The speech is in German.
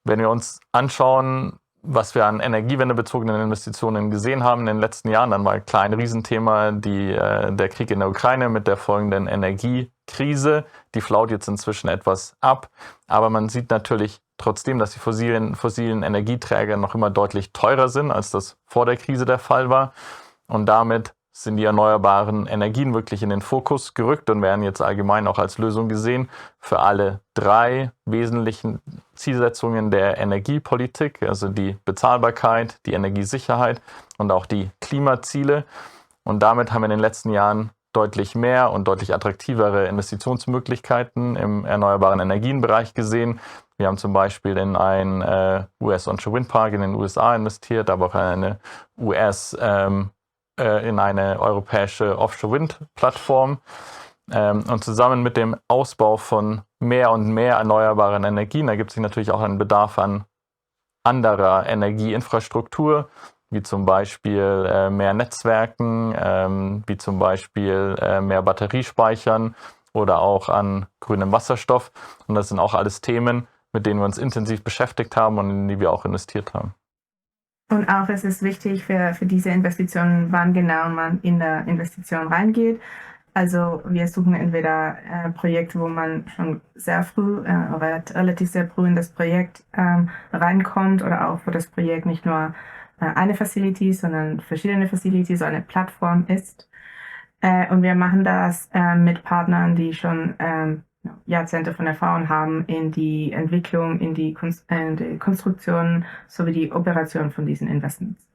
Wenn wir uns anschauen, was wir an energiewendebezogenen Investitionen gesehen haben in den letzten Jahren, dann war klar ein Riesenthema der Krieg in der Ukraine mit der folgenden Energiekrise. Die flaut jetzt inzwischen etwas ab, aber man sieht natürlich trotzdem, dass die fossilen Energieträger noch immer deutlich teurer sind, als das vor der Krise der Fall war. Und damit sind die erneuerbaren Energien wirklich in den Fokus gerückt und werden jetzt allgemein auch als Lösung gesehen für alle drei wesentlichen Zielsetzungen der Energiepolitik, also die Bezahlbarkeit, die Energiesicherheit und auch die Klimaziele. Und damit haben wir in den letzten Jahren deutlich mehr und deutlich attraktivere Investitionsmöglichkeiten im erneuerbaren Energienbereich gesehen. Wir haben zum Beispiel in einen US-Onshore-Windpark in den USA investiert, aber auch in eine europäische Offshore-Wind-Plattform. Und zusammen mit dem Ausbau von mehr und mehr erneuerbaren Energien ergibt sich natürlich auch ein Bedarf an anderer Energieinfrastruktur, wie zum Beispiel mehr Netzwerken, wie zum Beispiel mehr Batteriespeichern oder auch an grünem Wasserstoff. Und das sind auch alles Themen, mit denen wir uns intensiv beschäftigt haben und in die wir auch investiert haben. Und auch es ist wichtig für diese Investitionen, wann genau man in der Investition reingeht. Also wir suchen entweder Projekte, wo man schon sehr früh, relativ sehr früh in das Projekt reinkommt, oder auch wo das Projekt nicht nur eine Facility, sondern verschiedene Facilities, eine Plattform ist. Und wir machen das mit Partnern, die schon Jahrzehnte von Erfahrung haben in die Entwicklung, in die Konstruktion sowie die Operation von diesen Investments.